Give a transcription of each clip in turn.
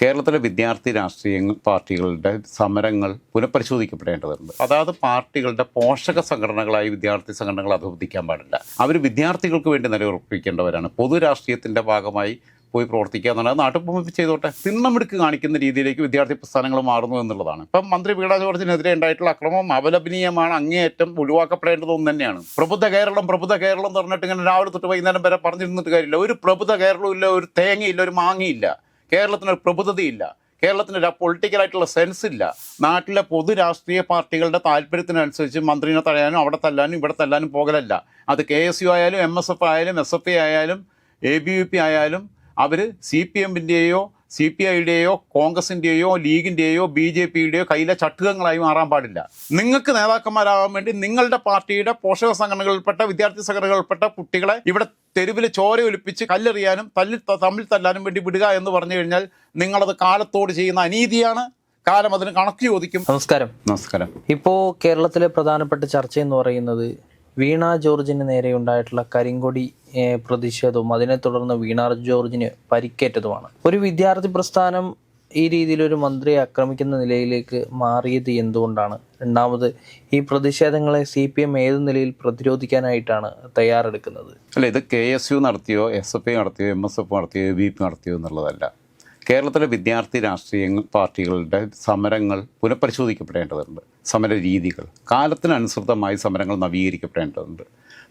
കേരളത്തിലെ വിദ്യാർത്ഥി രാഷ്ട്രീയ പാർട്ടികളുടെ സമരങ്ങൾ പുനഃപരിശോധിക്കപ്പെടേണ്ടതുണ്ട്. അതായത് പാർട്ടികളുടെ പോഷക സംഘടനകളായി വിദ്യാർത്ഥി സംഘടനകൾ അധപതിക്കാൻ പാടില്ല. അവർ വിദ്യാർത്ഥികൾക്ക് വേണ്ടി നിലയുറപ്പിക്കേണ്ടവരാണ്. പൊതു രാഷ്ട്രീയത്തിൻ്റെ ഭാഗമായി പോയി പ്രവർത്തിക്കുക എന്നുള്ളത് നാട്ടുപൊമ്പ് ചെയ്തോട്ടെ. തിണ്ണമെടുക്ക് കാണിക്കുന്ന രീതിയിലേക്ക് വിദ്യാർത്ഥി പ്രസ്ഥാനങ്ങൾ മാറുന്നു എന്നുള്ളതാണ്. ഇപ്പം മന്ത്രി വീണ ജോർജിനെതിരെ ഉണ്ടായിട്ടുള്ള അക്രമം അപലപനീയമാണ്, അങ്ങേയറ്റം ഒഴിവാക്കപ്പെടേണ്ടതൊന്നും തന്നെയാണ്. പ്രബുദ്ധ കേരളം എന്ന് പറഞ്ഞിട്ട് ഇങ്ങനെ രാവിലെ തൊട്ട് വൈകുന്നേരം വരെ പറഞ്ഞിരുന്നിട്ട് കാര്യമില്ല. ഒരു പ്രബുദ്ധ കേരളവും ഇല്ല, ഒരു തേങ്ങയില്ല, ഒരു മാങ്ങയില്ല. കേരളത്തിനൊരു പ്രബുദ്ധതയില്ല, കേരളത്തിനൊരു പൊളിറ്റിക്കലായിട്ടുള്ള സെൻസ് ഇല്ല. നാട്ടിലെ പൊതു രാഷ്ട്രീയ പാർട്ടികളുടെ താല്പര്യത്തിനനുസരിച്ച് മന്ത്രിനെ തടയാനും അവിടെ തല്ലാനും ഇവിടെ തല്ലാനും പോകലല്ല. അത് KSU ആയാലും MSF ആയാലും SFI ആയാലും ABVP ആയാലും അവർ CPM-ൻ്റെയോ CPI-യുടെയോ കോൺഗ്രസിൻ്റെയോ ലീഗിൻ്റെയോ BJP-യുടെയോ കയ്യിലെ ചട്ടുകങ്ങളായി മാറാൻ പാടില്ല. നിങ്ങൾക്ക് നേതാക്കന്മാരാകാൻ വേണ്ടി നിങ്ങളുടെ പാർട്ടിയുടെ പോഷക സംഘടനകളിൽപ്പെട്ട വിദ്യാർത്ഥി സംഘടനകളിൽപ്പെട്ട കുട്ടികളെ ഇവിടെ തെരുവിൽ ചോര ഒലിപ്പിച്ച് കല്ലെറിയാനും തമ്മിൽ തല്ലാനും വേണ്ടി വിടുക എന്ന് പറഞ്ഞു കഴിഞ്ഞാൽ നിങ്ങളത് കാലത്തോട് ചെയ്യുന്ന അനീതിയാണ്. കാലം അതിന് കണക്ക് ചോദിക്കും. നമസ്കാരം. ഇപ്പോൾ കേരളത്തിലെ പ്രധാനപ്പെട്ട ചർച്ച എന്ന് പറയുന്നത് വീണ ജോർജിന് നേരെ ഉണ്ടായിട്ടുള്ള കരിങ്കൊടി പ്രതിഷേധവും അതിനെ തുടർന്ന് വീണ ജോർജിന് പരിക്കേറ്റതുമാണ്. ഒരു വിദ്യാർത്ഥി പ്രസ്ഥാനം ഈ രീതിയിലൊരു മന്ത്രിയെ ആക്രമിക്കുന്ന നിലയിലേക്ക് മാറിയത് എന്തുകൊണ്ടാണ്? രണ്ടാമത്, ഈ പ്രതിഷേധങ്ങളെ CPM ഏത് നിലയിൽ പ്രതിരോധിക്കാനായിട്ടാണ് തയ്യാറെടുക്കുന്നത്? അല്ല, ഇത് KSU നടത്തിയോ SFI നടത്തിയോ MSF നടത്തിയോ ABVP നടത്തിയോ എന്നുള്ളതല്ല. കേരളത്തിലെ വിദ്യാർത്ഥി രാഷ്ട്രീയ പാർട്ടികളുടെ സമരങ്ങൾ പുനഃപരിശോധിക്കപ്പെടേണ്ടതുണ്ട്. സമര രീതികൾ കാലത്തിനനുസൃതമായി സമരങ്ങൾ നവീകരിക്കപ്പെടേണ്ടതുണ്ട്.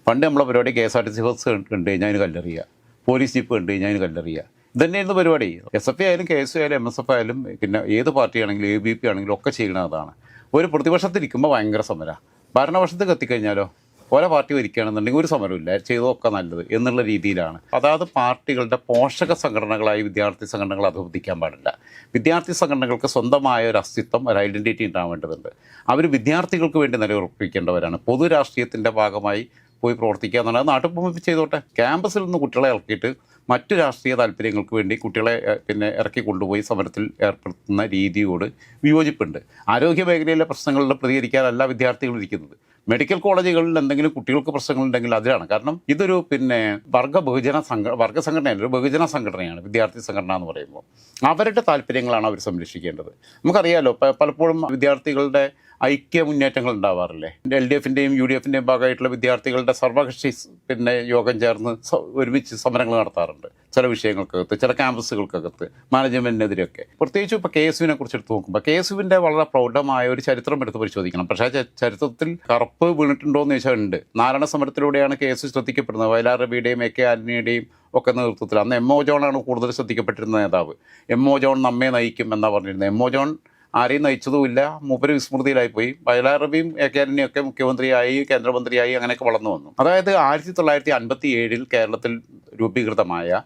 പണ്ട് നമ്മളെ പരിപാടി KSRTC ബസ് കണ്ടു കഴിഞ്ഞാൽ അതിന് കല്ലെറിയുക, പോലീസ് ജീപ്പ് കണ്ടു കഴിഞ്ഞാൽ അതിന് കല്ലെറിയുക, ഇതന്നെയായിരുന്നു പരിപാടി. SFI ആയാലും KSU ആയാലും MSF ആയാലും പിന്നെ ഏത് പാർട്ടിയാണെങ്കിലും ABVP ആണെങ്കിലും ഒക്കെ ചെയ്യുന്നതാണ്. ഒരു പ്രതിപക്ഷത്തിരിക്കുമ്പോൾ ഭയങ്കര സമരമാണ്, ഭരണപക്ഷത്ത് എത്തിക്കഴിഞ്ഞാലോ ഓരോ പാർട്ടി ഭരിക്കുകയാണെന്നുണ്ടെങ്കിൽ ഒരു സമരമില്ല, ചെയ്തതൊക്കെ നല്ലത് എന്നുള്ള രീതിയിലാണ്. അതായത് പാർട്ടികളുടെ പോഷക സംഘടനകളായി വിദ്യാർത്ഥി സംഘടനകൾ അധപതിക്കാൻ പാടില്ല. വിദ്യാർത്ഥി സംഘടനകൾക്ക് സ്വന്തമായ ഒരു അസ്തിത്വം, ഒരു ഐഡൻറ്റിറ്റി ഉണ്ടാവേണ്ടതുണ്ട്. അവർ വിദ്യാർത്ഥികൾക്ക് വേണ്ടി നിലയുറപ്പിക്കേണ്ടവരാണ്. പൊതു രാഷ്ട്രീയത്തിൻ്റെ ഭാഗമായി പോയി പ്രവർത്തിക്കുക എന്നുള്ളത് നാട്ടുപൊമ്പ് ചെയ്തോട്ടെ. ക്യാമ്പസിൽ നിന്ന് കുട്ടികളെ ഇറക്കിയിട്ട് മറ്റു രാഷ്ട്രീയ താല്പര്യങ്ങൾക്ക് വേണ്ടി കുട്ടികളെ ഇറക്കി കൊണ്ടുപോയി സമരത്തിൽ ഏർപ്പെടുത്തുന്ന രീതിയോട് വിയോജിപ്പുണ്ട്. ആരോഗ്യ മേഖലയിലെ പ്രശ്നങ്ങളിൽ പ്രതികരിക്കാനല്ല വിദ്യാർത്ഥികൾ ഇരിക്കുന്നത്. മെഡിക്കൽ കോളേജുകളിൽ എന്തെങ്കിലും കുട്ടികൾക്ക് പ്രശ്നങ്ങളുണ്ടെങ്കിൽ അതിലാണ്. കാരണം ഇതൊരു വർഗ സംഘടനയല്ല, ഒരു ബഹുജന സംഘടനയാണ് വിദ്യാർത്ഥി സംഘടന എന്ന് പറയുമ്പോൾ. അവരുടെ താല്പര്യങ്ങളാണ് അവർ സംരക്ഷിക്കേണ്ടത്. നമുക്കറിയാലോ, പലപ്പോഴും വിദ്യാർത്ഥികളുടെ ഐക്യ മുന്നേറ്റങ്ങൾ ഉണ്ടാവാറില്ലേ. LDF-ൻ്റെയും UDF-ൻ്റെയും ഭാഗമായിട്ടുള്ള വിദ്യാർത്ഥികളുടെ സർവകക്ഷി യോഗം ചേർന്ന് ഒരുമിച്ച് സമരങ്ങൾ നടത്താറുണ്ട്. ചില വിഷയങ്ങൾക്കകത്ത്, ചില ക്യാമ്പസുകൾക്കകത്ത്, മാനേജ്മെൻറ്റിനെതിരെയൊക്കെ. പ്രത്യേകിച്ചും ഇപ്പോൾ KSU-വിനെ കുറിച്ച് എടുത്ത് നോക്കുമ്പോൾ KSU-വിൻ്റെ വളരെ പ്രൗഢമായ ഒരു ചരിത്രം എടുത്ത് പരിശോധിക്കണം. പക്ഷേ ചരിത്രത്തിൽ കറുപ്പ് വീണിട്ടുണ്ടോ എന്ന് ചോദിച്ചാൽ ഉണ്ട്. നാരായണ സമരത്തിലൂടെയാണ് KSU ശ്രദ്ധിക്കപ്പെടുന്നത്. വയലാർ രവിയുടെയും AK ആന്റണിയുടെയും ഒക്കെ നേതൃത്വത്തിൽ. അന്ന് MO ജോണാണ് കൂടുതൽ ശ്രദ്ധിക്കപ്പെട്ടിരുന്ന നേതാവ്. MO ജോൺ നമ്മെ നയിക്കും എന്നാണ് പറഞ്ഞിരുന്നത്. MO ജോൺ ആരെയും നയിച്ചതുമില്ല, മൂപ്പര് വിസ്മൃതിയിലായിപ്പോയി. വയലാർ രവിയും AK ആന്റണിയൊക്കെ മുഖ്യമന്ത്രിയായി, കേന്ദ്രമന്ത്രിയായി അങ്ങനെയൊക്കെ വളർന്നു വന്നു. അതായത് 1957 കേരളത്തിൽ രൂപീകൃതമായ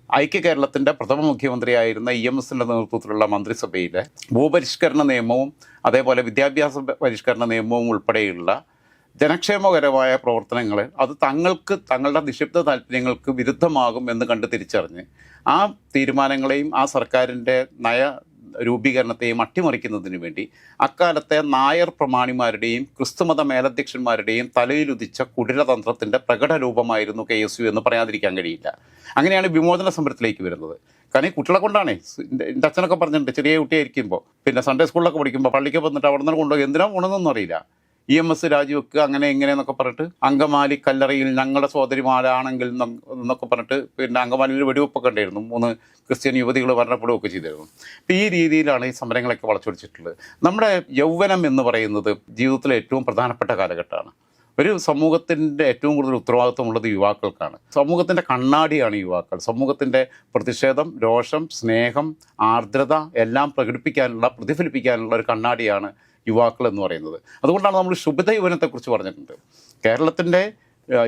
ഐക്യ കേരളത്തിൻ്റെ പ്രഥമ മുഖ്യമന്ത്രിയായിരുന്ന EMS-ൻ്റെ നേതൃത്വത്തിലുള്ള മന്ത്രിസഭയിലെ ഭൂപരിഷ്കരണ നിയമവും അതേപോലെ വിദ്യാഭ്യാസ പരിഷ്കരണ നിയമവും ഉൾപ്പെടെയുള്ള ജനക്ഷേമകരമായ പ്രവർത്തനങ്ങൾ അത് തങ്ങളുടെ നിക്ഷിപ്ത താല്പര്യങ്ങൾക്ക് വിരുദ്ധമാകും എന്ന് കണ്ട് തിരിച്ചറിഞ്ഞ് ആ തീരുമാനങ്ങളെയും ആ സർക്കാരിൻ്റെ നയ രൂപീകരണത്തെയും അട്ടിമറിക്കുന്നതിന് വേണ്ടി അക്കാലത്തെ നായർ പ്രമാണിമാരുടെയും ക്രിസ്തുമത മേലധ്യക്ഷന്മാരുടെയും തലയിലുദിച്ച കുടിലതന്ത്രത്തിൻ്റെ പ്രകടരൂപമായിരുന്നു KSU എന്ന് പറയാതിരിക്കാൻ കഴിയില്ല. അങ്ങനെയാണ് വിമോചന സമരത്തിലേക്ക് വരുന്നത്. കാരണം ഈ കുട്ടികളെ കൊണ്ടാണേ. എൻ്റെ അച്ഛനൊക്കെ പറഞ്ഞിട്ടുണ്ട്, ചെറിയ കുട്ടിയായിരിക്കുമ്പോൾ പിന്നെ സൺഡേ സ്കൂളിലൊക്കെ പഠിക്കുമ്പോൾ പള്ളിക്ക് വന്നിട്ട് അവിടെ നിന്ന് കൊണ്ടുപോയി എന്തിനാ കൊണ്ടുവന്നൊന്നും അറിയില്ല. EMS രാജിവെക്കുക അങ്ങനെ ഇങ്ങനെയെന്നൊക്കെ പറഞ്ഞിട്ട്, അങ്കമാലി കല്ലറയിൽ ഞങ്ങളുടെ സോദരിമാരാണെങ്കിൽ എന്നൊക്കെ പറഞ്ഞിട്ട് പിന്നെ അങ്കമാലിയിൽ വെടിവെപ്പൊക്കെ ഉണ്ടായിരുന്നു. 3 ക്രിസ്ത്യൻ യുവതികൾ മരണപ്പെടുകയൊക്കെ ചെയ്തിരുന്നു. അപ്പോൾ ഈ രീതിയിലാണ് ഈ സമരങ്ങളൊക്കെ വളച്ചൊടിച്ചിട്ടുള്ളത്. നമ്മുടെ യൗവനം എന്ന് പറയുന്നത് ജീവിതത്തിലെ ഏറ്റവും പ്രധാനപ്പെട്ട കാലഘട്ടമാണ്. ഒരു സമൂഹത്തിൻ്റെ ഏറ്റവും കൂടുതൽ ഉത്തരവാദിത്വമുള്ളത് യുവാക്കൾക്കാണ്. സമൂഹത്തിൻ്റെ കണ്ണാടിയാണ് യുവാക്കൾ. സമൂഹത്തിൻ്റെ പ്രതിഷേധം, രോഷം, സ്നേഹം, ആർദ്രത എല്ലാം പ്രതിഫലിപ്പിക്കാനുള്ള ഒരു കണ്ണാടിയാണ് യുവാക്കൾ എന്ന് പറയുന്നത്. അതുകൊണ്ടാണ് നമ്മൾ ശുഭിത യൗവനത്തെക്കുറിച്ച് പറഞ്ഞിട്ടുണ്ട്. കേരളത്തിൻ്റെ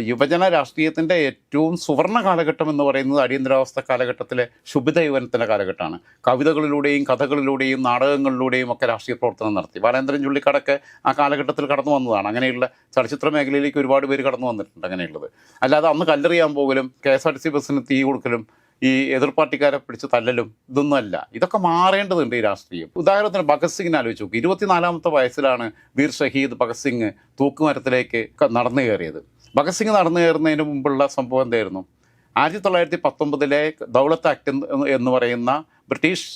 യുവജന രാഷ്ട്രീയത്തിൻ്റെ ഏറ്റവും സുവർണ്ണ കാലഘട്ടം എന്ന് പറയുന്നത് അടിയന്തരാവസ്ഥ കാലഘട്ടത്തിലെ ശുഭിത യൗവനത്തിൻ്റെ കാലഘട്ടമാണ്. കവിതകളിലൂടെയും കഥകളിലൂടെയും നാടകങ്ങളിലൂടെയും ഒക്കെ രാഷ്ട്രീയ പ്രവർത്തനം നടത്തി. ബാലേന്ദ്രൻ ചുള്ളിക്കാടൊക്കെ ആ കാലഘട്ടത്തിൽ കടന്നു വന്നതാണ്. അങ്ങനെയുള്ള ചലച്ചിത്ര മേഖലയിലേക്ക് ഒരുപാട് പേര് കടന്നു വന്നിട്ടുണ്ട്. അങ്ങനെയുള്ളത് അല്ലാതെ അന്ന് കല്ലെറിയാൻ പോകലും KSRTC ബസ്സിന് തീ കൊടുക്കലും ഈ എതിർ പാർട്ടിക്കാരെ പിടിച്ച് തല്ലലും ഇതൊന്നുമല്ല. ഇതൊക്കെ മാറേണ്ടതുണ്ട് ഈ രാഷ്ട്രീയം. ഉദാഹരണത്തിന് ഭഗത് സിംഗിനെ ആലോചിച്ച് നോക്കും. 24-ാമത്തെ വയസ്സിലാണ് വീർ ഷഹീദ് ഭഗത് സിംഗ് തൂക്കുമരത്തിലേക്ക് നടന്നു കയറിയത്. ഭഗത് സിംഗ് നടന്നു കയറുന്നതിന് മുമ്പുള്ള സംഭവം എന്തായിരുന്നു? 1919 ദൗലത്ത് ആക്ട് എന്ന് പറയുന്ന ബ്രിട്ടീഷ്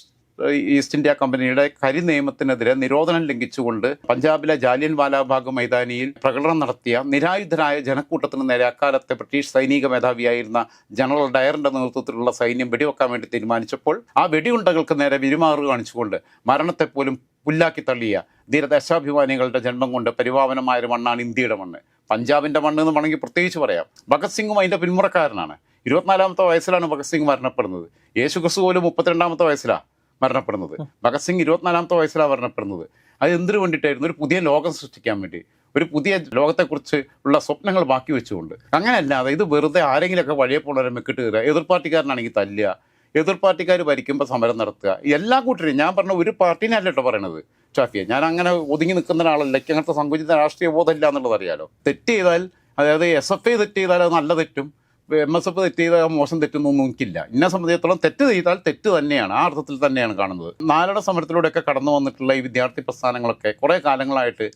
ഈസ്റ്റ് ഇന്ത്യ കമ്പനിയുടെ കരി നിയമത്തിനെതിരെ നിരോധനം ലംഘിച്ചുകൊണ്ട് പഞ്ചാബിലെ ജാലിയൻ വാലാബാഗ് മൈതാനിയിൽ പ്രകടനം നടത്തിയ നിരായുധരായ ജനക്കൂട്ടത്തിന് നേരെ അക്കാലത്തെ ബ്രിട്ടീഷ് സൈനിക മേധാവിയായിരുന്ന ജനറൽ ഡയറിന്റെ നേതൃത്വത്തിലുള്ള സൈന്യം വെടിവെക്കാൻ വേണ്ടി തീരുമാനിച്ചപ്പോൾ ആ വെടിയുണ്ടകൾക്ക് നേരെ വിരുമാറ് കാണിച്ചുകൊണ്ട് മരണത്തെപ്പോലും പുല്ലാക്കി തള്ളിയ ധീരദേശാഭിമാനികളുടെ ജന്മം കൊണ്ട് പരിപാവനമായൊരു മണ്ണാണ് ഇന്ത്യയുടെ മണ്ണ്. പഞ്ചാബിന്റെ മണ്ണ് എന്ന് വേണമെങ്കിൽ പ്രത്യേകിച്ച് പറയാം. ഭഗത് സിംഗും അതിന്റെ പിന്മുറക്കാരനാണ്. 24-ാമത്തെ വയസ്സിലാണ് ഭഗത് സിംഗ് മരണപ്പെടുന്നത്. യേശു ക്രിസ്തു പോലും 32-ാമത്തെ വയസ്സിലാണ് മരണപ്പെടുന്നത്. ഭഗത് സിംഗ് 24-ാമത്തെ വയസ്സിലാണ് മരണപ്പെടുന്നത്. അത് എന്തിനു വേണ്ടിയിട്ടായിരുന്നു? ഒരു പുതിയ ലോകം സൃഷ്ടിക്കാൻ വേണ്ടി, ഒരു പുതിയ ലോകത്തെക്കുറിച്ച് ഉള്ള സ്വപ്നങ്ങൾ ബാക്കി വെച്ചുകൊണ്ട്. അങ്ങനെയല്ലാതെ ഇത് വെറുതെ ആരെങ്കിലുമൊക്കെ വഴിയെ പോണവരെ മെക്കിട്ട് കയറുക, എതിർ പാർട്ടിക്കാരനാണെങ്കിൽ തല്ലുക, എതിർ പാർട്ടിക്കാർ ഭരിക്കുമ്പോൾ സമരം നടത്തുക. എല്ലാ കൂട്ടരും, ഞാൻ പറഞ്ഞ ഒരു പാർട്ടീനെ അല്ല കേട്ടോ പറയണത് ഷാഫിയെ, ഞാൻ അങ്ങനെ ഒതുങ്ങി നിൽക്കുന്ന ഒരാളല്ല. എനിക്ക് അങ്ങനത്തെ സങ്കുചിത രാഷ്ട്രീയ ബോധമില്ല എന്നുള്ളത് അറിയാലോ. തെറ്റ് ചെയ്താൽ, അതായത് SFI തെറ്റ് ചെയ്താൽ അത് നല്ല തെറ്റും, MSF തെറ്റ് ചെയ്താൽ മോശം തെറ്റൊന്നും എനിക്കില്ല. എന്നെ സംബന്ധിച്ചിടത്തോളം തെറ്റ് ചെയ്താൽ തെറ്റ് തന്നെയാണ്, ആ അർത്ഥത്തിൽ തന്നെയാണ് കാണുന്നത്. നാലട സമരത്തിലൂടെയൊക്കെ കടന്നു വന്നിട്ടുള്ള ഈ വിദ്യാർത്ഥി പ്രസ്ഥാനങ്ങളൊക്കെ കുറേ കാലങ്ങളായിട്ട്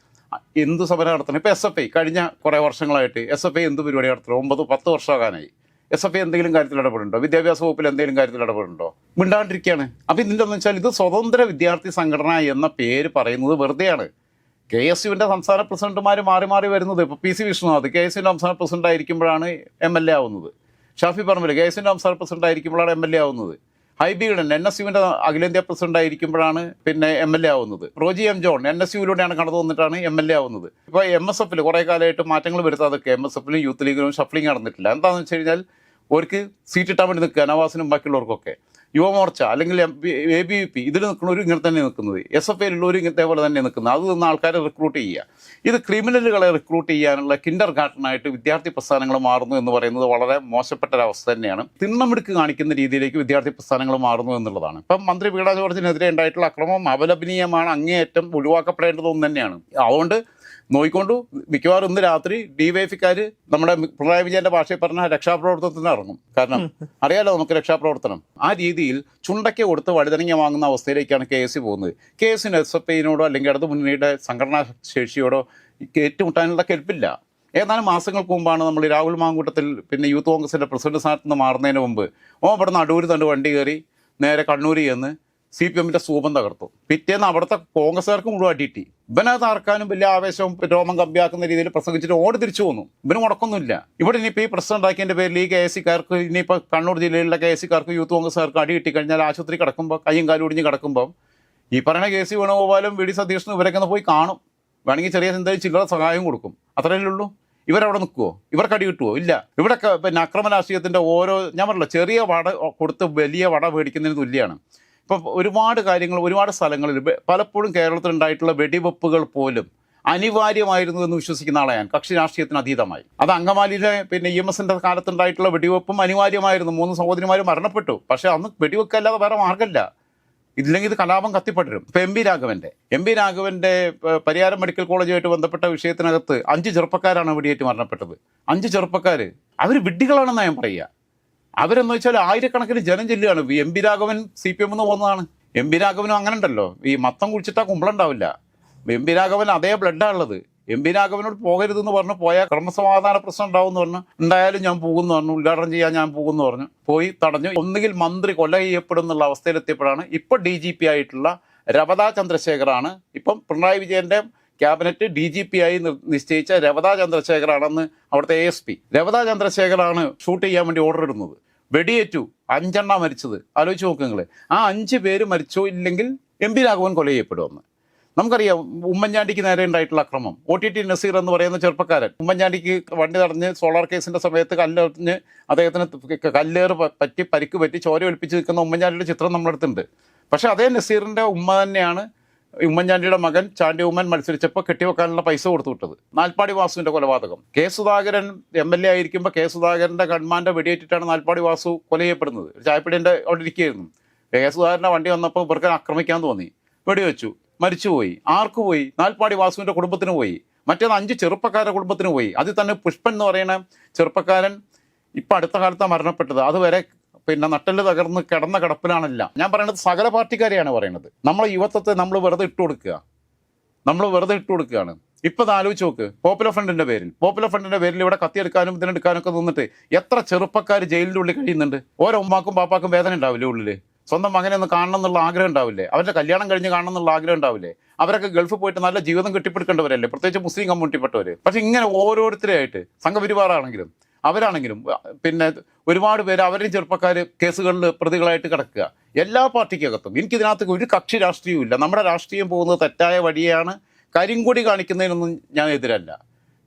എന്ത് സമരം നടത്തണം? ഇപ്പോൾ SFI കഴിഞ്ഞ കുറേ വർഷങ്ങളായിട്ട് SFI എന്ത് പരിപാടി നടത്തണം? 9-10 വർഷമാകാനായി. SFI എന്തെങ്കിലും കാര്യത്തിൽ ഇടപെടുന്നുണ്ടോ? വിദ്യാഭ്യാസ വകുപ്പിൽ എന്തെങ്കിലും കാര്യത്തിൽ ഇടപെടുന്നുണ്ടോ? മിണ്ടാണ്ടിരിക്കുകയാണ്. അപ്പോൾ ഇതിൻ്റെ എന്ന് വെച്ചാൽ ഇത് സ്വതന്ത്ര വിദ്യാർത്ഥി സംഘടന എന്ന പേര് പറയുന്നത് വെറുതെയാണ്. KSUവിൻ്റെ സംസ്ഥാന പ്രസിഡന്റുമാർ മാറി മാറി വരുന്നത്. ഇപ്പോൾ PC വിഷ്ണുനാഥ് KSUവിൻ്റെ സംസ്ഥാന പ്രസിഡന്റ് ആയിരിക്കുമ്പോഴാണ് MLA ആവുന്നത്. ഷാഫി പറമ്പിൽ KSUവിൻ്റെ സംസ്ഥാന പ്രസിഡന്റ് ആയിരിക്കുമ്പോഴാണ് MLA ആവുന്നത്. ഹൈബീഡൻ NSUവിൻ്റെ അഖിലേന്ത്യാ പ്രസിഡന്റ് ആയിരിക്കുമ്പോഴാണ് പിന്നെ MLA ആവുന്നത്. റോജി M. ജോൺ NSUവിലൂടെയാണ് കടന്നു വന്നിട്ടാണ് MLA ആവുന്നത്. ഇപ്പോൾ MSFൽ കുറേ കാലമായിട്ട് മാറ്റങ്ങൾ വരുത്താതൊക്കെ MSFലും യൂത്ത് ലീഗിലും ഷഫ്ലിംഗ് നടന്നിട്ടില്ല. എന്താണെന്ന് വെച്ച് കഴിഞ്ഞാൽ അവർക്ക് സീറ്റ് ഇട്ടാൻ വേണ്ടി നിൽക്കുക, നവാസിനും ബാക്കിയുള്ളവർക്കൊക്കെ. യുവമോർച്ച അല്ലെങ്കിൽ ABVP ഇതിൽ നിൽക്കുന്നവരും ഇങ്ങനെ തന്നെ നിൽക്കുന്നത്. SFIയിലുള്ളവരും ഇതേപോലെ തന്നെ നിൽക്കുന്നത്. അത് നിന്ന് ആൾക്കാരെ റിക്രൂട്ട് ചെയ്യുക. ഇത് ക്രിമിനലുകളെ റിക്രൂട്ട് ചെയ്യാനുള്ള കിൻഡർ ഗാർട്ടനായിട്ട് വിദ്യാർത്ഥി പ്രസ്ഥാനങ്ങൾ മാറുന്നു എന്ന് പറയുന്നത് വളരെ മോശപ്പെട്ട ഒരവസ്ഥ തന്നെയാണ്. തിണ്ണമെടുക്ക് കാണിക്കുന്ന രീതിയിലേക്ക് വിദ്യാർത്ഥി പ്രസ്ഥാനങ്ങൾ മാറുന്നു എന്നുള്ളതാണ്. ഇപ്പം മന്ത്രി വീണ ജോർജിനെതിരെ ഉണ്ടായിട്ടുള്ള അക്രമം അപലപനീയമാണ്, അങ്ങേയറ്റം ഒഴിവാക്കപ്പെടേണ്ടതൊന്നും തന്നെയാണ്. അതുകൊണ്ട് നോയിക്കൊണ്ടു മിക്കവാറും ഇന്ന് രാത്രി DYFക്കാർ നമ്മുടെ പിണറായി വിജയന്റെ ഭാഷയിൽ പറഞ്ഞ രക്ഷാപ്രവർത്തനത്തിന് ഇറങ്ങും. കാരണം അറിയാലോ നമുക്ക് രക്ഷാപ്രവർത്തനം. ആ രീതിയിൽ ചുണ്ടയ്ക്ക് കൊടുത്ത് വഴുതനങ്ങ വാങ്ങുന്ന അവസ്ഥയിലേക്കാണ് KSU പോകുന്നത്. KSUവിന് SFIനോടോ അല്ലെങ്കിൽ ഇടതു മുന്നണിയുടെ സംഘടനാ ശേഷിയോടോ ഏറ്റുമുട്ടാനുള്ള കെൽപ്പില്ല. ഏതാനും മാസങ്ങൾക്ക് മുമ്പാണ് നമ്മൾ രാഹുൽ മാങ്കൂട്ടത്തിൽ പിന്നെ യൂത്ത് കോൺഗ്രസിന്റെ പ്രസിഡന്റ് സ്ഥാനത്ത് നിന്ന് മാറുന്നതിന് മുമ്പ് ഇവിടുന്ന് അടൂര് തണ്ട് വണ്ടി കയറി നേരെ കണ്ണൂർ ചെന്ന് CPMന്റെ സൂപം തകർത്തു. പിറ്റേന്ന് അവിടുത്തെ കോൺഗ്രസ്സുകാർക്ക് മുഴുവൻ അടിയിട്ടി. ഇവനത് തകർക്കാനും വലിയ ആവേശവും രോമം കമ്പിയാക്കുന്ന രീതിയിൽ പ്രസംഗിച്ചിട്ട് ഓടി തിരിച്ചു പോന്നു. ഇവന് മുടക്കൊന്നുമില്ല. ഇവിടെ ഇനിയിപ്പോൾ ഈ പ്രശ്നം ഉണ്ടാക്കിയതിൻ്റെ പേരിൽ ഈ KSUക്കാർക്ക്, ഇനിയിപ്പോൾ കണ്ണൂർ ജില്ലയിലുള്ള KSUക്കാർക്ക് യൂത്ത് കോൺഗ്രസ്സുകാർക്ക് അടി കിട്ടിക്കഴിഞ്ഞാൽ ആശുപത്രി കിടക്കുമ്പോൾ കയ്യും കാലും ഒടിഞ്ഞ് കിടക്കുമ്പോൾ ഈ പറയുന്ന KSU വേണുഗോപാലും VD സതീഷനും ഇവരൊക്കെ ഒന്ന് പോയി കാണും. വേണമെങ്കിൽ ചെറിയ എന്തെങ്കിലും ചില്ലറ സഹായം കൊടുക്കും. അത്രയല്ലേ ഉള്ളൂ. ഇവരവിടെ നിൽക്കുമോ? ഇവർക്ക് അടി കിട്ടുമോ? ഇല്ല. ഇവിടെയൊക്കെ പിന്നെ അക്രമ രാഷ്ട്രീയത്തിൻ്റെ ഓരോ, ഞാൻ പറഞ്ഞല്ലോ, ചെറിയ വട കൊടുത്ത് വലിയ വട മേടിക്കുന്നതിന് തുല്യമാണ്. ഇപ്പം ഒരുപാട് കാര്യങ്ങൾ ഒരുപാട് സ്ഥലങ്ങളിൽ പലപ്പോഴും കേരളത്തിലുണ്ടായിട്ടുള്ള വെടിവെപ്പുകൾ പോലും അനിവാര്യമായിരുന്നു എന്ന് വിശ്വസിക്കുന്ന ആളെ ഞാൻ, കക്ഷി രാഷ്ട്രീയത്തിന് അതീതമായി. അത് അങ്കമാലിയിലെ പിന്നെ EMSന്റെ കാലത്തുണ്ടായിട്ടുള്ള വെടിവെപ്പും അനിവാര്യമായിരുന്നു. 3 സഹോദരിമാർ മരണപ്പെട്ടു. പക്ഷേ അന്ന് വെടിവെക്കല്ലാതെ വേറെ മാർഗ്ഗമില്ല. ഇതില്ലെങ്കിൽ ഇത് കലാപം കത്തിപ്പടരും. ഇപ്പം എം പി രാഘവൻ്റെ പരിയാരം മെഡിക്കൽ കോളേജുമായിട്ട് ബന്ധപ്പെട്ട വിഷയത്തിനകത്ത് 5 ചെറുപ്പക്കാരാണ് വെടിയേറ്റ് മരണപ്പെട്ടത്. 5 ചെറുപ്പക്കാർ. അവർ വിഡ്ഢികളാണെന്നാണ് ഞാൻ പറയുക. അവരെന്ന് വെച്ചാൽ ആയിരക്കണക്കിന് ജനം ചെല്ലുകയാണ്. MP രാഘവൻ CPM എന്ന് പോകുന്നതാണ്. MP രാഘവനും അങ്ങനെ ഉണ്ടല്ലോ, ഈ മത്തം കുടിച്ചിട്ടാൽ കുമ്പളുണ്ടാവില്ല. MP രാഘവൻ അതേ ബ്ലഡാണ് ഉള്ളത്. MP രാഘവനോട് പോകരുതെന്ന് പറഞ്ഞു പോയാൽ ക്രമസമാധാന പ്രശ്നം ഉണ്ടാവും എന്ന് പറഞ്ഞു. ഉണ്ടായാലും ഞാൻ പോകുമെന്ന് പറഞ്ഞു, ഉദ്ഘാടനം ചെയ്യാൻ ഞാൻ പോകുമെന്ന് പറഞ്ഞു. പോയി തടഞ്ഞു. ഒന്നുകിൽ മന്ത്രി കൊല ചെയ്യപ്പെടും എന്നുള്ള അവസ്ഥയിലെത്തിയപ്പോഴാണ് ഇപ്പോൾ DGP ആയിട്ടുള്ള രവതാ ചന്ദ്രശേഖറാണ്, ഇപ്പം പിണറായി വിജയൻ്റെ ക്യാബിനറ്റ് DGP ആയി നിശ്ചയിച്ച രവതാ ചന്ദ്രശേഖറാണെന്ന് അവിടുത്തെ ASP രവതാ ചന്ദ്രശേഖറാണ് ഷൂട്ട് ചെയ്യാൻ വേണ്ടി ഓർഡർ ഇടുന്നത്. വെടിയേറ്റു 5 എണ്ണം മരിച്ചത്. ആലോചിച്ച് നോക്ക് നിങ്ങൾ. ആ 5 പേര് മരിച്ചോ ഇല്ലെങ്കിൽ MP രാഘവൻ കൊല ചെയ്യപ്പെടുമെന്ന്. നമുക്കറിയാം ഉമ്മൻചാണ്ടിക്ക് നേരെ ഉണ്ടായിട്ടുള്ള അക്രമം. OTT നസീർ എന്ന് പറയുന്ന ചെറുപ്പക്കാരൻ ഉമ്മൻചാണ്ടിക്ക് വണ്ടി തടഞ്ഞ് സോളാർ കേസിൻ്റെ സമയത്ത് കല്ലെറിഞ്ഞ് അദ്ദേഹത്തിന് കല്ലേറ് പറ്റി പരിക്ക് പറ്റി ചോര ഒലിപ്പിച്ച് നിൽക്കുന്ന ഉമ്മൻചാണ്ടിയുടെ ചിത്രം നമ്മുടെ അടുത്തുണ്ട്. പക്ഷേ അതേ നസീറിൻ്റെ ഉമ്മ തന്നെയാണ് ഉമ്മൻചാണ്ടിയുടെ മകൻ ചാണ്ടി ഉമ്മൻ മത്സരിച്ചപ്പോൾ കെട്ടിവെക്കാനുള്ള പൈസ കൊടുത്തു വിട്ടത്. നാൽപ്പാടി വാസുവിൻ്റെ കൊലപാതകം. K. സുധാകരൻ MLA ആയിരിക്കുമ്പോൾ K. സുധാകരൻ്റെ ഗൺമാൻ്റെ വെടിയേറ്റിട്ടാണ് നാൽപ്പാടി വാസു കൊല ചെയ്യപ്പെടുന്നത്. ചായപ്പീടിൻ്റെ അവിടെ ഇരിക്കുകയായിരുന്നു. K. സുധാകരൻ്റെ വണ്ടി വന്നപ്പോൾ ഇവർക്ക് ആക്രമിക്കാൻ തോന്നി, വെടിവെച്ചു, മരിച്ചുപോയി. ആർക്ക് പോയി? നാൽപ്പാടി വാസുവിൻ്റെ കുടുംബത്തിന് പോയി. മറ്റേത് 5 ചെറുപ്പക്കാരുടെ കുടുംബത്തിന് പോയി. അതിൽ തന്നെ പുഷ്പൻ എന്ന് പറയുന്ന ചെറുപ്പക്കാരൻ ഇപ്പം അടുത്ത കാലത്താണ് മരണപ്പെട്ടത്. അതുവരെ പിന്നെ നട്ടല് തകർന്ന് കിടന്ന കിടപ്പിലാണല്ല. ഞാൻ പറയുന്നത് സകല പാർട്ടിക്കാരെയാണ് പറയുന്നത്. നമ്മളെ യുവത്വത്തെ നമ്മൾ വെറുതെ ഇട്ട് കൊടുക്കുകയാണ്. ഇപ്പം അത് ആലോചിച്ച് നോക്ക്. പോപ്പുലർ ഫ്രണ്ടിൻ്റെ പേരിൽ ഇവിടെ കത്തിയെടുക്കാനും ഇതിനെടുക്കാനൊക്കെ നിന്നിട്ട് എത്ര ചെറുപ്പക്കാർ ജയിലിൻ്റെ ഉള്ളിൽ കഴിയുന്നുണ്ട്. ഓരോ ഉമ്മാക്കും പാപ്പാക്കും വേദന ഉണ്ടാവില്ലേ ഉള്ളിൽ? സ്വന്തം മകനെ ഒന്ന് കാണണം എന്നുള്ള ആഗ്രഹം ഉണ്ടാവില്ലേ? അവരുടെ കല്യാണം കഴിഞ്ഞ് കാണണം എന്നുള്ള ആഗ്രഹം ഉണ്ടാവില്ലേ? അവരൊക്കെ ഗൾഫിൽ പോയിട്ട് നല്ല ജീവിതം കെട്ടിപ്പടുക്കേണ്ടവരല്ലേ, പ്രത്യേകിച്ച് മുസ്ലിം കമ്മ്യൂണിറ്റിപ്പെട്ടവർ. പക്ഷെ ഇങ്ങനെ ഓരോരുത്തരെയായിട്ട് സംഘപരിവാറാണെങ്കിലും അവരാണെങ്കിലും പിന്നെ ഒരുപാട് പേര് അവരുടെയും ചെറുപ്പക്കാർ കേസുകളിൽ പ്രതികളായിട്ട് കിടക്കുക. എല്ലാ പാർട്ടിക്കകത്തും എനിക്കിതിനകത്ത് ഒരു കക്ഷി രാഷ്ട്രീയവും ഇല്ല. നമ്മുടെ രാഷ്ട്രീയം പോകുന്നത് തെറ്റായ വഴിയാണ്. കരിങ്കൊടി കാണിക്കുന്നതിനൊന്നും ഞാൻ എതിരല്ല.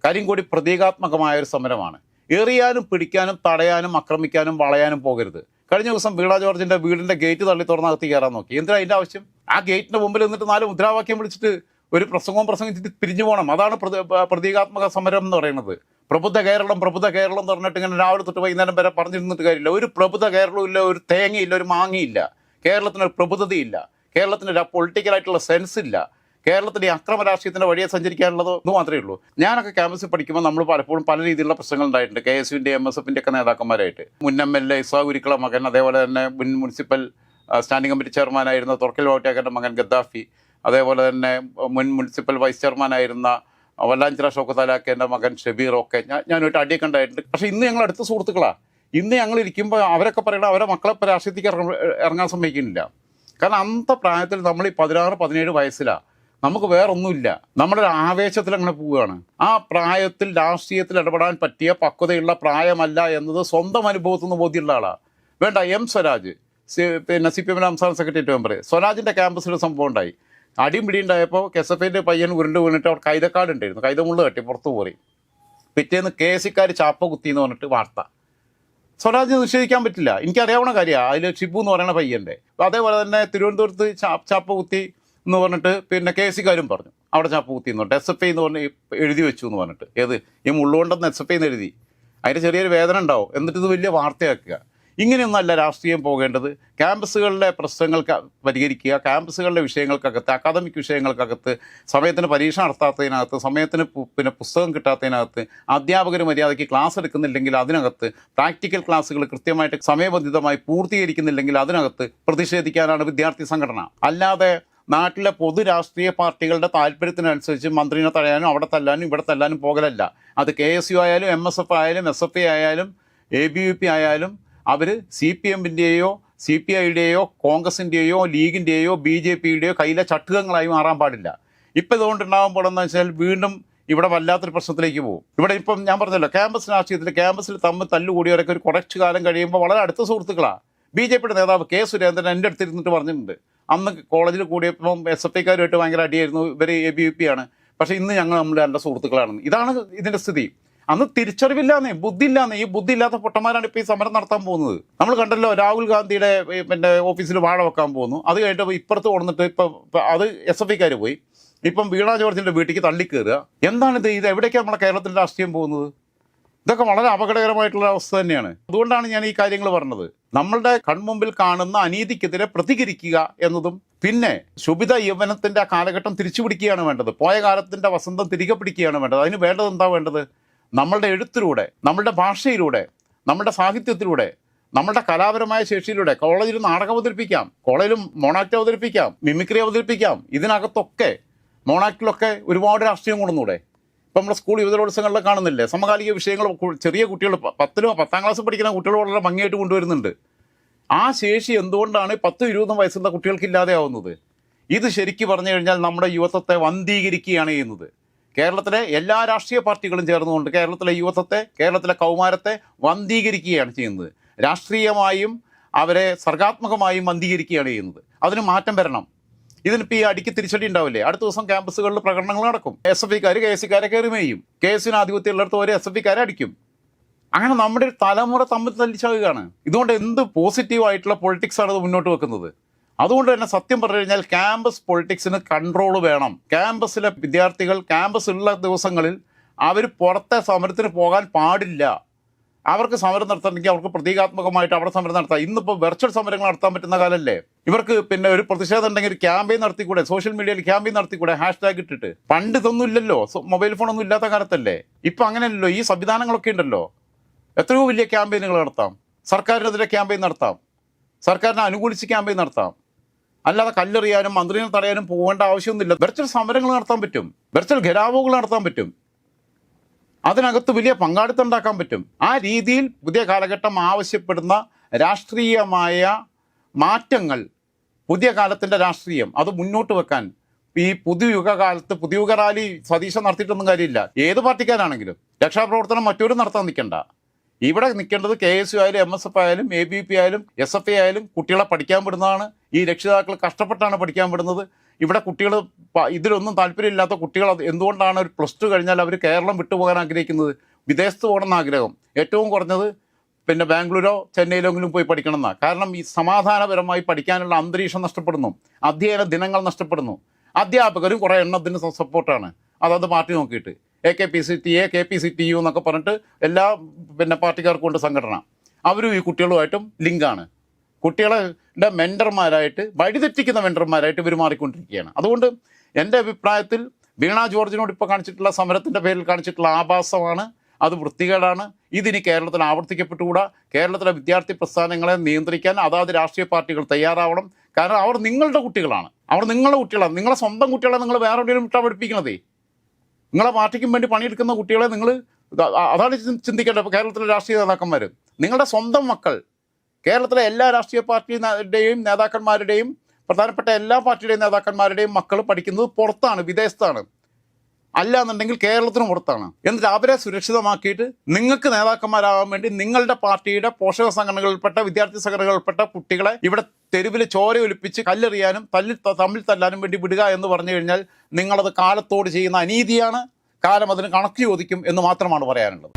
കരിങ്കൊടി പ്രതീകാത്മകമായ ഒരു സമരമാണ്. എറിയാനും പിടിക്കാനും തടയാനും ആക്രമിക്കാനും വളയാനും പോകരുത്. കഴിഞ്ഞ ദിവസം വീണ ജോർജിന്റെ വീടിന്റെ ഗേറ്റ് തള്ളി തുറന്നകത്ത് കയറാൻ നോക്കി. എന്തിനാ അതിൻ്റെ ആവശ്യം? ആ ഗേറ്റിന്റെ മുമ്പിൽ നിന്നിട്ട് 4 മുദ്രാവാക്യം വിളിച്ചിട്ട് ഒരു പ്രസംഗിച്ചിട്ട് പിരിഞ്ഞു പോകണം. അതാണ് പ്രതീകാത്മക സമരം എന്ന് പറയുന്നത്. പ്രബുദ്ധ കേരളം എന്ന് പറഞ്ഞിട്ട് ഇങ്ങനെ രാവിലെ തൊട്ട് വൈകുന്നേരം വരെ പറഞ്ഞിരുന്നിട്ട് കാര്യമില്ല. ഒരു പ്രബുദ്ധ കേരളവും ഇല്ല, ഒരു തേങ്ങയില്ല, ഒരു മാങ്ങയില്ല. കേരളത്തിനൊരു പ്രബുദ്ധതയില്ല, കേരളത്തിന് പൊളിറ്റിക്കലായിട്ടുള്ള സെൻസ് ഇല്ല, കേരളത്തിൻ്റെ അക്രമ രാഷ്ട്രീയത്തിൻ്റെ വഴിയെ സഞ്ചരിക്കാനുള്ളത് ഇത് മാത്രമേ ഉള്ളൂ. ഞാനൊക്കെ ക്യാമ്പസിൽ പഠിക്കുമ്പോൾ നമ്മൾ പലപ്പോഴും പല രീതിയിലുള്ള പ്രശ്നങ്ങൾ ഉണ്ടായിട്ടുണ്ട്. KSUവിൻ്റെ MSFൻ്റെ ഒക്കെ നേതാക്കന്മാരായിട്ട്. മുൻ MLA ഇസാ ഉരിക്കള മകൻ, അതേപോലെ തന്നെ മുൻ മുനിസിപ്പൽ സ്റ്റാൻഡിംഗ് കമ്മിറ്റി ചെയർമാനായിരുന്ന തുറക്കൽ വാവട്ട്യാക്കൻ്റെ മകൻ ഗദ്ദാഫി, അതേപോലെ തന്നെ മുൻ മുനിസിപ്പൽ വൈസ് ചെയർമാനായിരുന്ന വല്ലാഞ്ചിറ ഷൗക്കത്താലാക്കേൻ്റെ മകൻ ഷബീർ ഒക്കെ ഞാനൊരു അടിയൊക്കെ ഉണ്ടായിട്ടുണ്ട്. പക്ഷേ ഇന്ന് ഞങ്ങൾ അടുത്ത സുഹൃത്തുക്കളാണ്. ഇന്ന് ഞങ്ങൾ ഇരിക്കുമ്പോൾ അവരൊക്കെ പറയണം അവരെ മക്കളെ ഇപ്പോൾ രാഷ്ട്രീയത്തേക്ക് ഇറങ്ങാൻ സമ്മതിക്കുന്നില്ല. കാരണം അന്നത്തെ പ്രായത്തിൽ നമ്മൾ ഈ 16-17 വയസ്സിലാണ്. നമുക്ക് വേറൊന്നുമില്ല. നമ്മുടെ ഒരു ആവേശത്തിൽ അങ്ങനെ പോവുകയാണ്. ആ പ്രായത്തിൽ രാഷ്ട്രീയത്തിൽ ഇടപെടാൻ പറ്റിയ പക്വതയുള്ള പ്രായമല്ല എന്നത് സ്വന്തം അനുഭവത്തിൽ നിന്ന് ബോധ്യമുള്ള ആളാണ്. വേണ്ട, സ്വരാജ് പിന്നെ CPM സംസ്ഥാന സെക്രട്ടേറിയറ്റ് മെമ്പർ സ്വരാജിൻ്റെ ക്യാമ്പസിൽ സംഭവം ഉണ്ടായി. അടിയും പിടി ഉണ്ടായപ്പോൾ KSFൻ്റെ പയ്യൻ ഉരുണ്ട് വീണിട്ട് അവിടെ കൈതക്കാട് ഉണ്ടായിരുന്നു. കൈതമുള്ള കെട്ടി പുറത്തു പോയി. പിറ്റേന്ന് KSക്കാർ ചാപ്പ കുത്തി എന്ന് പറഞ്ഞിട്ട് വാർത്ത. സ്വരാജിന് നിഷേധിക്കാൻ പറ്റില്ല. എനിക്കറിയാവുന്ന കാര്യമാണ്. അതിൽ ഷിബു എന്ന് പറയുന്ന പയ്യൻ്റെ. അതേപോലെ തന്നെ തിരുവനന്തപുരത്ത് ചാപ്പ കുത്തി എന്ന് പറഞ്ഞിട്ട് പിന്നെ KSക്കാരും പറഞ്ഞു അവിടെ ചാപ്പ കുത്തി എന്ന് പറഞ്ഞിട്ട് SFI എന്ന് പറഞ്ഞ് എഴുതി വെച്ചു എന്ന് പറഞ്ഞിട്ട്. ഏത് ഈ മുള്ളുകൊണ്ടെന്ന് SFI എന്ന് എഴുതി. അതിൻ്റെ ചെറിയൊരു വേദന ഉണ്ടാവും. എന്നിട്ട് ഇത് വലിയ വാർത്തയാക്കുക. ഇങ്ങനെയൊന്നല്ല രാഷ്ട്രീയം പോകേണ്ടത്. ക്യാമ്പസുകളിലെ പ്രശ്നങ്ങൾ പരിഹരിക്കുക. ക്യാമ്പസുകളിലെ വിഷയങ്ങൾക്കകത്ത്, അക്കാദമിക് വിഷയങ്ങൾക്കകത്ത്, സമയത്തിന് പരീക്ഷ നടത്താത്തതിനകത്ത്, സമയത്തിന് പിന്നെ പുസ്തകം കിട്ടാത്തതിനകത്ത്, അധ്യാപകർ മര്യാദയ്ക്ക് ക്ലാസ് എടുക്കുന്നില്ലെങ്കിൽ അതിനകത്ത്, പ്രാക്ടിക്കൽ ക്ലാസ്സുകൾ കൃത്യമായിട്ട് സമയബന്ധിതമായി പൂർത്തീകരിക്കുന്നില്ലെങ്കിൽ അതിനകത്ത് പ്രതിഷേധിക്കാനാണ് വിദ്യാർത്ഥി സംഘടന. അല്ലാതെ നാട്ടിലെ പൊതു രാഷ്ട്രീയ പാർട്ടികളുടെ താല്പര്യത്തിനനുസരിച്ച് മന്ത്രിനെ തടയാനും അവിടെ തല്ലാനും ഇവിടെ തല്ലാനും പോകലല്ല. അത് KSU ആയാലും MSF ആയാലും SFI ആയാലും ABVP ആയാലും അവർ CPMൻ്റെയോ CPIയുടെയോ കോൺഗ്രസിൻ്റെയോ ലീഗിൻ്റെയോ BJPയുടെയോ കയ്യിലെ ചട്ടുകങ്ങളായി മാറാൻ പാടില്ല. ഇപ്പം ഇതുകൊണ്ടുണ്ടാകുമ്പോഴെന്ന് വെച്ചാൽ വീണ്ടും ഇവിടെ വല്ലാത്തൊരു പ്രശ്നത്തിലേക്ക് പോകും. ഇവിടെ ഇപ്പം ഞാൻ പറഞ്ഞല്ലോ, ക്യാമ്പസ് രാഷ്ട്രീയത്തിൽ ക്യാമ്പസിൽ തമ്മിൽ തല്ലുകൂടിയവരൊക്കെ ഒരു കുറച്ച് കാലം കഴിയുമ്പോൾ വളരെ അടുത്ത സുഹൃത്തുക്കളാണ്. BJPയുടെ നേതാവ് K. സുരേന്ദ്രൻ എൻ്റെ അടുത്തിരുന്നിട്ട് പറഞ്ഞിട്ടുണ്ട്, അന്ന് കോളേജിൽ കൂടിയപ്പം SFIക്കാരുമായിട്ട് ഭയങ്കര അടിയായിരുന്നു, ഇവർ ABVP ആണ്, പക്ഷേ ഇന്ന് ഞങ്ങൾ നമ്മുടെ നല്ല സുഹൃത്തുക്കളാണെന്ന്. ഇതാണ് ഇതിൻ്റെ സ്ഥിതി. അന്ന് തിരിച്ചറിവില്ലാന്നേ, ബുദ്ധിയില്ലാന്നേ. ഈ ബുദ്ധി ഇല്ലാത്ത പൊട്ടന്മാരാണ് ഇപ്പോൾ ഈ സമരം നടത്താൻ പോകുന്നത്. നമ്മൾ കണ്ടല്ലോ, രാഹുൽ ഗാന്ധിയുടെ പിന്നെ ഓഫീസിൽ വാഴ വെക്കാൻ പോകുന്നു. അത് കഴിഞ്ഞിട്ട് ഇപ്പുറത്ത് കൊണ്ടിട്ട് ഇപ്പം അത് SFIക്കാർ പോയി. ഇപ്പം വീണ ജോർജിൻ്റെ വീട്ടിലേക്ക് തള്ളിക്കയറുക. എന്താണിത്? ഇത് എവിടേക്കാണ് നമ്മുടെ കേരളത്തിൻ്റെ രാഷ്ട്രീയം പോകുന്നത്? ഇതൊക്കെ വളരെ അപകടകരമായിട്ടുള്ള അവസ്ഥ തന്നെയാണ്. അതുകൊണ്ടാണ് ഞാൻ ഈ കാര്യങ്ങൾ പറഞ്ഞത്. നമ്മളുടെ കൺമുമ്പിൽ കാണുന്ന അനീതിക്കെതിരെ പ്രതികരിക്കുക എന്നതും, പിന്നെ ശുഭിത യൗവനത്തിൻ്റെ ആ കാലഘട്ടം തിരിച്ചു പിടിക്കുകയാണ് വേണ്ടത്. പോയ കാലത്തിൻ്റെ വസന്തം തിരികെ പിടിക്കുകയാണ് വേണ്ടത്. അതിന് വേണ്ടത് എന്താ വേണ്ടത്? നമ്മളുടെ എഴുത്തിലൂടെ, നമ്മളുടെ ഭാഷയിലൂടെ, നമ്മുടെ സാഹിത്യത്തിലൂടെ, നമ്മുടെ കലാപരമായ ശേഷിയിലൂടെ കോളേജിൽ നാടകം അവതരിപ്പിക്കാം, കോളേജിലും മോണാക്ട് അവതരിപ്പിക്കാം, മിമിക്രി അവതരിപ്പിക്കാം. ഇതിനകത്തൊക്കെ മോണാക്ടിലൊക്കെ ഒരുപാട് രാഷ്ട്രീയം കൊണ്ടുവന്നൂടെ? ഇപ്പം നമ്മുടെ സ്കൂൾ യുവജനോത്സവങ്ങളിൽ കാണുന്നില്ലേ, സമകാലിക വിഷയങ്ങൾ ചെറിയ കുട്ടികൾ 10-10ാം ക്ലാസ് പഠിക്കുന്ന കുട്ടികൾ വളരെ ഭംഗിയായിട്ട് കൊണ്ടുവരുന്നുണ്ട്. ആ ശേഷി എന്തുകൊണ്ടാണ് 10-20 വയസ്സുള്ള കുട്ടികൾക്കില്ലാതെ ആവുന്നത്? ഇത് ശരിക്കും പറഞ്ഞു കഴിഞ്ഞാൽ നമ്മുടെ യുവത്വത്തെ വന്ധീകരിക്കുകയാണ് ചെയ്യുന്നത്. കേരളത്തിലെ എല്ലാ രാഷ്ട്രീയ പാർട്ടികളും ചേർന്നുകൊണ്ട് കേരളത്തിലെ യുവത്വത്തെ, കേരളത്തിലെ കൗമാരത്തെ വന്ധീകരിക്കുകയാണ് ചെയ്യുന്നത്. രാഷ്ട്രീയമായും അവരെ സർഗാത്മകമായും വന്ധീകരിക്കുകയാണ് ചെയ്യുന്നത്. അതിന് മാറ്റം വരണം. ഇതിനിപ്പോൾ ഈ അടിക്ക് തിരിച്ചടി ഉണ്ടാവില്ലേ? അടുത്ത ദിവസം ക്യാമ്പസുകളിൽ പ്രകടനങ്ങൾ നടക്കും. SFIക്കാർ KSക്കാരെ കയറുമേയും, KSന് ആധിപത്യമുള്ളിടത്ത് ഒരു SFIക്കാരെ അടിക്കും. അങ്ങനെ നമ്മുടെ ഒരു തലമുറ തമ്മിൽ തല്ലിച്ചാകുകയാണ്. ഇതുകൊണ്ട് എന്ത് പോസിറ്റീവായിട്ടുള്ള പൊളിറ്റിക്സാണ് ഇത് മുന്നോട്ട് വെക്കുന്നത്? അതുകൊണ്ട് തന്നെ സത്യം പറഞ്ഞു കഴിഞ്ഞാൽ ക്യാമ്പസ് പൊളിറ്റിക്സിന് കൺട്രോൾ വേണം. ക്യാമ്പസിലെ വിദ്യാർത്ഥികൾ ക്യാമ്പസ് ഉള്ള ദിവസങ്ങളിൽ അവർ പുറത്തെ സമരത്തിന് പോകാൻ പാടില്ല. അവർക്ക് സമരം നടത്തണമെങ്കിൽ അവർക്ക് പ്രതീകാത്മകമായിട്ട് അവിടെ സമരം നടത്താം. ഇന്നിപ്പോൾ വെർച്വൽ സമരങ്ങൾ നടത്താൻ പറ്റുന്ന കാലമല്ലേ? ഇവർക്ക് പിന്നെ ഒരു പ്രതിഷേധം ഉണ്ടെങ്കിൽ ഒരു ക്യാമ്പയിൻ നടത്തിക്കൂടെ? സോഷ്യൽ മീഡിയയിൽ ക്യാമ്പയിൻ നടത്തിക്കൂടെ? #. ഇട്ടിട്ട്. പണ്ട് ഇതൊന്നും ഇല്ലല്ലോ, മൊബൈൽ ഫോണൊന്നും ഇല്ലാത്ത കാലത്തല്ലേ. ഇപ്പം അങ്ങനെയല്ലോ, ഈ സംവിധാനങ്ങളൊക്കെ ഉണ്ടല്ലോ. എത്രയോ വലിയ ക്യാമ്പയിനുകൾ നടത്താം. സർക്കാരിനെതിരെ ക്യാമ്പയിൻ നടത്താം, സർക്കാരിനെ അനുകൂലിച്ച് ക്യാമ്പയിൻ നടത്താം. അല്ലാതെ കല്ലെറിയാനും മന്ത്രിനെ തടയാനും പോകേണ്ട ആവശ്യമൊന്നുമില്ല. വെർച്വൽ സമരങ്ങൾ നടത്താൻ പറ്റും, വെർച്വൽ ഘെരാവോകൾ നടത്താൻ പറ്റും, അതിനകത്ത് വലിയ പങ്കാളിത്തം ഉണ്ടാക്കാൻ പറ്റും. ആ രീതിയിൽ പുതിയ കാലഘട്ടം ആവശ്യപ്പെടുന്ന രാഷ്ട്രീയമായ മാറ്റങ്ങൾ, പുതിയ കാലത്തിൻ്റെ രാഷ്ട്രീയം അത് മുന്നോട്ട് വെക്കാൻ ഈ പുതുയുഗകാലത്ത് പുതുയുഗ റാലി സതീശൻ നടത്തിയിട്ടൊന്നും കാര്യമില്ല. ഏത് പാർട്ടിക്കാരാണെങ്കിലും രക്ഷാപ്രവർത്തനം മറ്റൊരു നടത്താൻ നിൽക്കണ്ട. ഇവിടെ നിൽക്കേണ്ടത് KSU ആയാലും MSF ആയാലും ABP ആയാലും SFI ആയാലും കുട്ടികളെ പഠിക്കാൻ വിടുന്നതാണ്. ഈ രക്ഷിതാക്കൾ കഷ്ടപ്പെട്ടാണ് പഠിക്കാൻ വിടുന്നത്. ഇവിടെ കുട്ടികൾ ഇതിലൊന്നും താല്പര്യമില്ലാത്ത കുട്ടികൾ എന്തുകൊണ്ടാണ് ഒരു +2 കഴിഞ്ഞാൽ അവർ കേരളം വിട്ടുപോകാൻ ആഗ്രഹിക്കുന്നത്? വിദേശത്ത് പോകണമെന്ന് ആഗ്രഹം. ഏറ്റവും കുറഞ്ഞത് പിന്നെ ബാംഗ്ലൂരോ ചെന്നൈയിലെങ്കിലും പോയി പഠിക്കണം എന്നാണ്. കാരണം ഈ സമാധാനപരമായി പഠിക്കാനുള്ള അന്തരീക്ഷം നഷ്ടപ്പെടുന്നു, അധ്യയന ദിനങ്ങൾ നഷ്ടപ്പെടുന്നു. അധ്യാപകരും കുറേ എണ്ണത്തിന് സപ്പോർട്ടാണ്, അതത് പാർട്ടി നോക്കിയിട്ട് AKPCTA KPCTU എന്നൊക്കെ പറഞ്ഞിട്ട് എല്ലാ പിന്നെ പാർട്ടിക്കാർക്കും കൊണ്ട് സംഘടന. അവരും ഈ കുട്ടികളുമായിട്ടും ലിങ്കാണ്. കുട്ടികളുടെ മെൻറ്റർമാരായിട്ട്, വഴിതെറ്റിക്കുന്ന മെൻറ്റർമാരായിട്ട് ഇവർ മാറിക്കൊണ്ടിരിക്കുകയാണ്. അതുകൊണ്ട് എൻ്റെ അഭിപ്രായത്തിൽ വീണ ജോർജിനോട് ഇപ്പോൾ കാണിച്ചിട്ടുള്ള സമരത്തിൻ്റെ പേരിൽ കാണിച്ചിട്ടുള്ള ആഭാസമാണ്, അത് വൃത്തികേടാണ്. ഇതിനി കേരളത്തിൽ ആവർത്തിക്കപ്പെട്ടുകൂടാ. കേരളത്തിലെ വിദ്യാർത്ഥി പ്രസ്ഥാനങ്ങളെ നിയന്ത്രിക്കാൻ അതാത് രാഷ്ട്രീയ പാർട്ടികൾ തയ്യാറാവണം. കാരണം അവർ നിങ്ങളുടെ കുട്ടികളാണ്, അവർ നിങ്ങളുടെ കുട്ടികളാണ്. നിങ്ങളെ സ്വന്തം കുട്ടികളെ നിങ്ങൾ വേറെ എവിടെയെങ്കിലും വിട്ടാൽ പഠിപ്പിക്കണതേ. നിങ്ങളെ പാർട്ടിക്കും വേണ്ടി പണിയെടുക്കുന്ന കുട്ടികളെ നിങ്ങൾ അതാണ് ചിന്തിക്കേണ്ടത്. ഇപ്പോൾ കേരളത്തിലെ രാഷ്ട്രീയ നേതാക്കന്മാർ നിങ്ങളുടെ സ്വന്തം മക്കൾ, കേരളത്തിലെ എല്ലാ രാഷ്ട്രീയ പാർട്ടിയുടെയും നേതാക്കന്മാരുടെയും പ്രധാനപ്പെട്ട എല്ലാ പാർട്ടിയുടെയും നേതാക്കന്മാരുടെയും മക്കൾ പഠിക്കുന്നത് പുറത്താണ്, വിദേശത്താണ്. അല്ല എന്നുണ്ടെങ്കിൽ കേരളത്തിന് പുറത്താണ്. എന്നിട്ട് അവരെ സുരക്ഷിതമാക്കിയിട്ട് നിങ്ങൾക്ക് നേതാക്കന്മാരാകാൻ വേണ്ടി നിങ്ങളുടെ പാർട്ടിയുടെ പോഷക സംഘടനകളിൽപ്പെട്ട വിദ്യാർത്ഥി സംഘടനകളിൽപ്പെട്ട കുട്ടികളെ ഇവിടെ തെരുവിൽ ചോര ഒലിപ്പിച്ച് കല്ലെറിയാനും തമ്മിൽ തല്ലാനും വേണ്ടി വിടുക എന്ന് പറഞ്ഞു കഴിഞ്ഞാൽ നിങ്ങളത് കാലത്തോട് ചെയ്യുന്ന അനീതിയാണ്. കാലം അതിന് കണക്ക് ചോദിക്കും എന്ന് മാത്രമാണ് പറയാനുള്ളത്.